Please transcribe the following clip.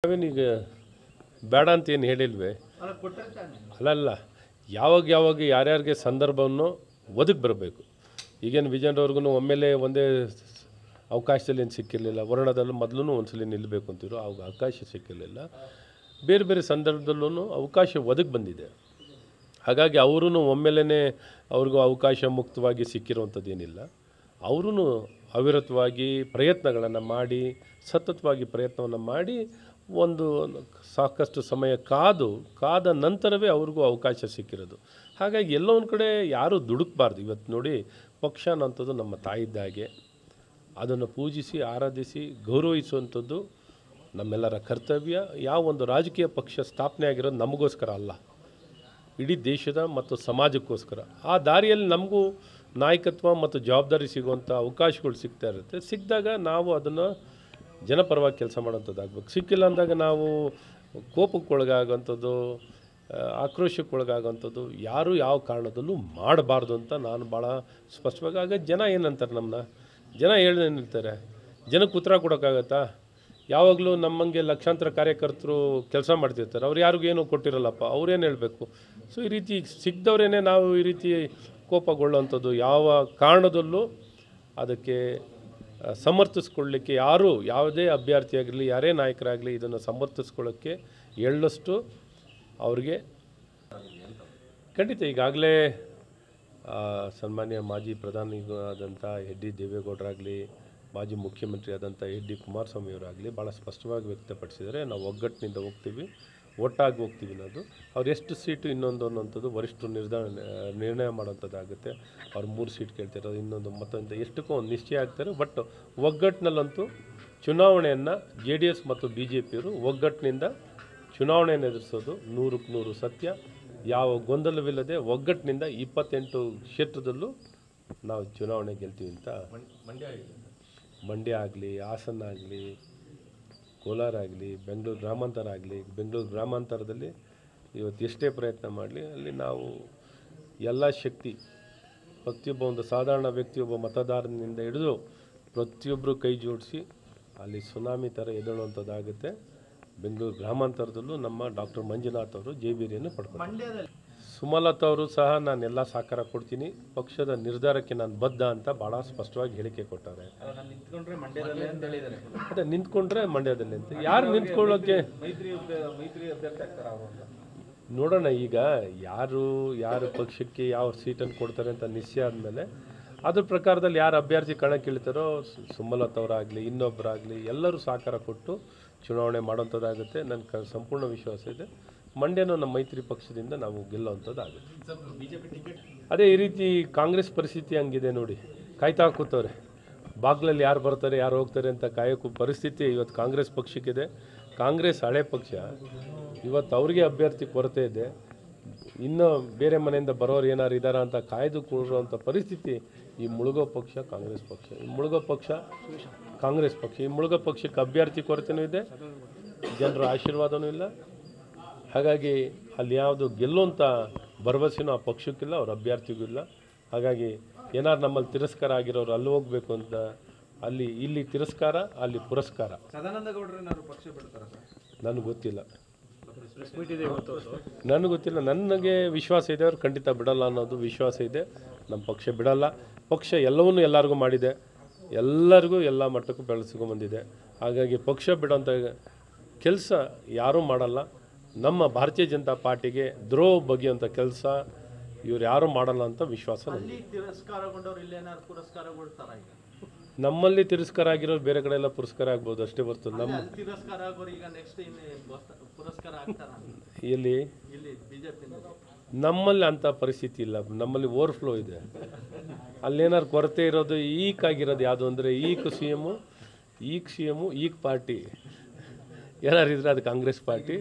ನಾವೇನೀಗ ಬೇಡ ಅಂತ ಏನು ಹೇಳಿಲ್ವೇ? ಅಲ್ಲಲ್ಲ, ಯಾವಾಗ ಯಾರ್ಯಾರಿಗೆ ಸಂದರ್ಭವನ್ನು ಒದಗಿ ಬರಬೇಕು. ಈಗೇನು ವಿಜಯನವ್ರಿಗೂ ಒಮ್ಮೆಲೇ ಒಂದೇ ಅವಕಾಶದಲ್ಲಿ ಏನು ಸಿಕ್ಕಿರಲಿಲ್ಲ. ವರ್ಣದಲ್ಲೂ ಮೊದಲು ಒಂದ್ಸಲಿ ನಿಲ್ಲಬೇಕು ಅಂತಿದ್ರು, ಅವಾಗ ಅವಕಾಶ ಸಿಕ್ಕಿರಲಿಲ್ಲ. ಬೇರೆ ಬೇರೆ ಸಂದರ್ಭದಲ್ಲೂ ಅವಕಾಶ ಒದಗಿ ಬಂದಿದೆ. ಹಾಗಾಗಿ ಅವರೂ ಒಮ್ಮೆಲೇ ಅವ್ರಿಗೂ ಅವಕಾಶ ಮುಕ್ತವಾಗಿ ಸಿಕ್ಕಿರುವಂಥದ್ದೇನಿಲ್ಲ. ಅವರೂ ಅವಿರತವಾಗಿ ಪ್ರಯತ್ನಗಳನ್ನು ಮಾಡಿ, ಸತತವಾಗಿ ಪ್ರಯತ್ನವನ್ನು ಮಾಡಿ ಒಂದು ಸಾಕಷ್ಟು ಸಮಯ ಕಾದ ನಂತರವೇ ಅವ್ರಿಗೂ ಅವಕಾಶ ಸಿಕ್ಕಿರೋದು. ಹಾಗಾಗಿ ಎಲ್ಲೋ ಒಂದು ಕಡೆ ಯಾರೂ ದುಡುಕಬಾರ್ದು. ಇವತ್ತು ನೋಡಿ, ಪಕ್ಷ ಅನ್ನೋಂಥದ್ದು ನಮ್ಮ ತಾಯಿದ್ದಾಗೆ, ಅದನ್ನು ಪೂಜಿಸಿ ಆರಾಧಿಸಿ ಗೌರವಿಸುವಂಥದ್ದು ನಮ್ಮೆಲ್ಲರ ಕರ್ತವ್ಯ. ಯಾವ ಒಂದು ರಾಜಕೀಯ ಪಕ್ಷ ಸ್ಥಾಪನೆ ಆಗಿರೋದು ನಮಗೋಸ್ಕರ ಅಲ್ಲ, ಇಡೀ ದೇಶದ ಮತ್ತು ಸಮಾಜಕ್ಕೋಸ್ಕರ. ಆ ದಾರಿಯಲ್ಲಿ ನಮಗೂ ನಾಯಕತ್ವ ಮತ್ತು ಜವಾಬ್ದಾರಿ ಸಿಗುವಂಥ ಅವಕಾಶಗಳು ಸಿಗ್ತಾ ಇರುತ್ತೆ. ಸಿಕ್ಕಿದಾಗ ನಾವು ಅದನ್ನು ಜನಪರವಾಗಿ ಕೆಲಸ ಮಾಡೋಂಥದ್ದಾಗಬೇಕು. ಸಿಕ್ಕಿಲ್ಲ ಅಂದಾಗ ನಾವು ಕೋಪಕ್ಕೊಳಗಾಗೋಂಥದ್ದು, ಆಕ್ರೋಶಕ್ಕೊಳಗಾಗೋಂಥದ್ದು ಯಾರೂ ಯಾವ ಕಾರಣದಲ್ಲೂ ಮಾಡಬಾರ್ದು ಅಂತ ನಾನು ಭಾಳ ಸ್ಪಷ್ಟವಾಗಿ. ಆಗ ಜನ ಏನಂತಾರೆ, ನಮ್ಮನ್ನ ಜನ ಹೇಳ್ತಾರೆ, ಜನಕ್ಕೆ ಉತ್ತರ ಕೊಡೋಕ್ಕಾಗತ್ತಾ? ಯಾವಾಗಲೂ ನಮ್ಮಂಗೆ ಲಕ್ಷಾಂತರ ಕಾರ್ಯಕರ್ತರು ಕೆಲಸ ಮಾಡ್ತಿರ್ತಾರೆ, ಅವ್ರು ಯಾರಿಗೂ ಏನೂ ಕೊಟ್ಟಿರಲ್ಲಪ್ಪ, ಅವ್ರೇನು ಹೇಳಬೇಕು? ಸೊ ಈ ರೀತಿ ಸಿಗ್ದವ್ರೇ ನಾವು ಈ ರೀತಿ ಕೋಪಗೊಳ್ಳುವಂಥದ್ದು ಯಾವ ಕಾರಣದಲ್ಲೂ ಅದಕ್ಕೆ ಸಮರ್ಥಿಸ್ಕೊಳ್ಳಿಕ್ಕೆ ಯಾರೂ, ಯಾವುದೇ ಅಭ್ಯರ್ಥಿಯಾಗಿರಲಿ, ಯಾರೇ ನಾಯಕರಾಗಲಿ, ಇದನ್ನು ಸಮರ್ಥಿಸ್ಕೊಳ್ಳೋಕ್ಕೆ ಎಳ್ಳಷ್ಟು ಅವ್ರಿಗೆ ಖಂಡಿತ. ಈಗಾಗಲೇ ಸನ್ಮಾನ್ಯ ಮಾಜಿ ಪ್ರಧಾನಿ ಆದಂಥ ಎಚ್ ಡಿ ದೇವೇಗೌಡರಾಗಲಿ, ಮಾಜಿ ಮುಖ್ಯಮಂತ್ರಿ ಆದಂಥ ಎಚ್ ಡಿ ಕುಮಾರಸ್ವಾಮಿ ಅವರಾಗಲಿ ಭಾಳ ಸ್ಪಷ್ಟವಾಗಿ ವ್ಯಕ್ತಪಡಿಸಿದರೆ, ನಾವು ಒಗ್ಗಟ್ಟಿನಿಂದ ಹೋಗ್ತೀವಿ, ಒಟ್ಟಾಗಿ ಹೋಗ್ತೀವಿ ಅನ್ನೋದು. ಅವ್ರು ಎಷ್ಟು ಸೀಟು ಇನ್ನೊಂದು ಅನ್ನೋಂಥದ್ದು ವರಿಷ್ಠರು ನಿರ್ಣಯ ಮಾಡೋಂಥದ್ದಾಗುತ್ತೆ. ಅವ್ರು 3 ಸೀಟ್ ಕೇಳ್ತಿರೋದು, ಇನ್ನೊಂದು ಮತ್ತೊಂದು ಎಷ್ಟಕ್ಕೂ ಒಂದು ನಿಶ್ಚಯ ಆಗ್ತಾರೆ. ಬಟ್ ಒಗ್ಗಟ್ಟಿನಲ್ಲಂತೂ ಚುನಾವಣೆಯನ್ನು JDS ಮತ್ತು BJPಯವರು ಒಗ್ಗಟ್ಟಿನಿಂದ ಚುನಾವಣೆಯನ್ನು ಎದುರಿಸೋದು 100ಕ್ಕೆ 100 ಸತ್ಯ. ಯಾವ ಗೊಂದಲವಿಲ್ಲದೆ ಒಗ್ಗಟ್ಟಿನಿಂದ 28 ಕ್ಷೇತ್ರದಲ್ಲೂ ನಾವು ಚುನಾವಣೆ ಗೆಲ್ತೀವಿ ಅಂತ. ಮಂಡ್ಯ ಆಗಲಿ, ಹಾಸನ ಆಗಲಿ, ಕೋಲಾರ ಆಗಲಿ, ಬೆಂಗಳೂರು ಗ್ರಾಮಾಂತರ ಆಗಲಿ, ಬೆಂಗಳೂರು ಗ್ರಾಮಾಂತರದಲ್ಲಿ ಇವತ್ತು ಎಷ್ಟೇ ಪ್ರಯತ್ನ ಮಾಡಲಿ, ಅಲ್ಲಿ ನಾವು ಎಲ್ಲ ಶಕ್ತಿ, ಪ್ರತಿಯೊಬ್ಬ ಒಂದು ಸಾಧಾರಣ ವ್ಯಕ್ತಿಯೊಬ್ಬ ಮತದಾರನಿಂದ ಹಿಡಿದು ಪ್ರತಿಯೊಬ್ಬರು ಕೈ ಜೋಡಿಸಿ ಅಲ್ಲಿ ಸುನಾಮಿ ಥರ ಎದ್ದೇಳುವಂಥದ್ದಾಗುತ್ತೆ. ಬೆಂಗಳೂರು ಗ್ರಾಮಾಂತರದಲ್ಲೂ ನಮ್ಮ ಡಾಕ್ಟರ್ ಮಂಜುನಾಥ್ ಅವರು ಜೈಬೀರಿಯನ್ನು ಪಡ್ಕೊಂಡು, ಸುಮಲತಾ ಅವರು ಸಹ ನಾನೆಲ್ಲ ಸಹಕಾರ ಕೊಡ್ತೀನಿ, ಪಕ್ಷದ ನಿರ್ಧಾರಕ್ಕೆ ನಾನು ಬದ್ಧ ಅಂತ ಭಾಳ ಸ್ಪಷ್ಟವಾಗಿ ಹೇಳಿಕೆ ಕೊಟ್ಟಾರೆ. ಅದೇ ನಿಂತ್ಕೊಂಡ್ರೆ ಮಂಡ್ಯದಲ್ಲಿ ಅಂತ. ಯಾರು ನಿಂತ್ಕೊಳ್ಳೋಕ್ಕೆ ನೋಡೋಣ. ಈಗ ಯಾರು ಪಕ್ಷಕ್ಕೆ ಯಾವ ಸೀಟನ್ನು ಕೊಡ್ತಾರೆ ಅಂತ ನಿಶ್ಚಯ ಆದಮೇಲೆ ಅದ್ರ ಪ್ರಕಾರದಲ್ಲಿ ಯಾರು ಅಭ್ಯರ್ಥಿ ಕಣಕ್ಕಿಳಿತಾರೋ, ಸುಮಲತಾ ಅವರಾಗಲಿ, ಇನ್ನೊಬ್ಬರಾಗಲಿ, ಎಲ್ಲರೂ ಸಹಕಾರ ಕೊಟ್ಟು ಚುನಾವಣೆ ಮಾಡೋಂಥದ್ದಾಗುತ್ತೆ. ನನ್ನ ಸಂಪೂರ್ಣ ವಿಶ್ವಾಸ ಇದೆ. ಮಂಡ್ಯನೂ ನಮ್ಮ ಮೈತ್ರಿ ಪಕ್ಷದಿಂದ ನಾವು ಗೆಲ್ಲುವಂಥದ್ದಾಗುತ್ತೆ. ಅದೇ ಈ ರೀತಿ ಕಾಂಗ್ರೆಸ್ ಪರಿಸ್ಥಿತಿ ಹಂಗಿದೆ ನೋಡಿ, ಕಾಯ್ತಾ ಕೂತವ್ರೆ. ಬಾಗ್ಲಲ್ಲಿ ಯಾರು ಬರ್ತಾರೆ, ಯಾರು ಹೋಗ್ತಾರೆ ಅಂತ ಕಾಯೋಕ್ಕೂ ಪರಿಸ್ಥಿತಿ ಇವತ್ತು ಕಾಂಗ್ರೆಸ್ ಪಕ್ಷಕ್ಕಿದೆ. ಕಾಂಗ್ರೆಸ್ ಹಳೆ ಪಕ್ಷ, ಇವತ್ತು ಅವ್ರಿಗೆ ಅಭ್ಯರ್ಥಿ ಕೊರತೆ ಇದೆ. ಇನ್ನೂ ಬೇರೆ ಮನೆಯಿಂದ ಬರೋರು ಏನಾರು ಇದ್ದಾರಾ ಅಂತ ಕಾಯ್ದು ಕೂರುವಂಥ ಪರಿಸ್ಥಿತಿ ಈ ಮುಳುಗೋ ಪಕ್ಷ ಕಾಂಗ್ರೆಸ್ ಪಕ್ಷ. ಈ ಮುಳುಗೋ ಪಕ್ಷ ಕಾಂಗ್ರೆಸ್ ಪಕ್ಷ. ಈ ಮುಳುಗೋ ಪಕ್ಷಕ್ಕೆ ಅಭ್ಯರ್ಥಿ ಕೊರತೆಯೂ ಇದೆ, ಜನರ ಆಶೀರ್ವಾದವೂ ಇಲ್ಲ. ಹಾಗಾಗಿ ಅಲ್ಲಿ ಯಾವುದು ಗೆಲ್ಲುವಂಥ ಭರವಸೆನೂ ಆ ಪಕ್ಷಕ್ಕಿಲ್ಲ, ಅವ್ರ ಅಭ್ಯರ್ಥಿಗೂ ಇಲ್ಲ. ಹಾಗಾಗಿ ಏನಾರು ನಮ್ಮಲ್ಲಿ ತಿರಸ್ಕಾರ ಆಗಿರೋರು ಅಲ್ಲಿ ಹೋಗಬೇಕು ಅಂತ, ಇಲ್ಲಿ ತಿರಸ್ಕಾರ, ಅಲ್ಲಿ ಪುರಸ್ಕಾರ. ನನಗೆ ಗೊತ್ತಿಲ್ಲ, ನನಗೆ ವಿಶ್ವಾಸ ಇದೆ, ಅವ್ರು ಖಂಡಿತ ಬಿಡಲ್ಲ ಅನ್ನೋದು ವಿಶ್ವಾಸ ಇದೆ. ನಮ್ಮ ಪಕ್ಷ ಬಿಡಲ್ಲ. ಪಕ್ಷ ಎಲ್ಲವನ್ನೂ ಎಲ್ಲರಿಗೂ ಮಾಡಿದೆ, ಎಲ್ಲರಿಗೂ ಎಲ್ಲ ಮಟ್ಟಕ್ಕೂ ಬೆಳೆಸ್ಕೊಂಡ್ಬಂದಿದೆ. ಹಾಗಾಗಿ ಪಕ್ಷ ಬಿಡೋಂಥ ಕೆಲಸ ಯಾರೂ ಮಾಡಲ್ಲ. ನಮ್ಮ ಭಾರತೀಯ ಜನತಾ ಪಾರ್ಟಿಗೆ ದ್ರೋಹ ಬಗೆಯುವಂಥ ಕೆಲಸ ಇವ್ರು ಯಾರೂ ಮಾಡಲ್ಲ ಅಂತ ವಿಶ್ವಾಸ ನನಗೆ. ನಮ್ಮಲ್ಲಿ ತಿರಸ್ಕಾರ ಆಗಿರೋರು ಬೇರೆ ಕಡೆ ಎಲ್ಲ ಪುರಸ್ಕಾರ ಆಗ್ಬೋದು ಅಷ್ಟೇ ಹೊರತು ಎಲ್ಲಿ ನಮ್ಮಲ್ಲಿ ಅಂಥ ಪರಿಸ್ಥಿತಿ ಇಲ್ಲ. ನಮ್ಮಲ್ಲಿ ಓವರ್ಫ್ಲೋ ಇದೆ. ಅಲ್ಲೇನಾರು ಕೊರತೆ ಇರೋದು ಆಗಿರೋದು ಯಾವುದು ಅಂದರೆ ಸಿ ಎಮ್ಮು ಪಾರ್ಟಿ ಏನಾರು ಇದ್ರೆ ಅದು ಕಾಂಗ್ರೆಸ್ ಪಾರ್ಟಿ.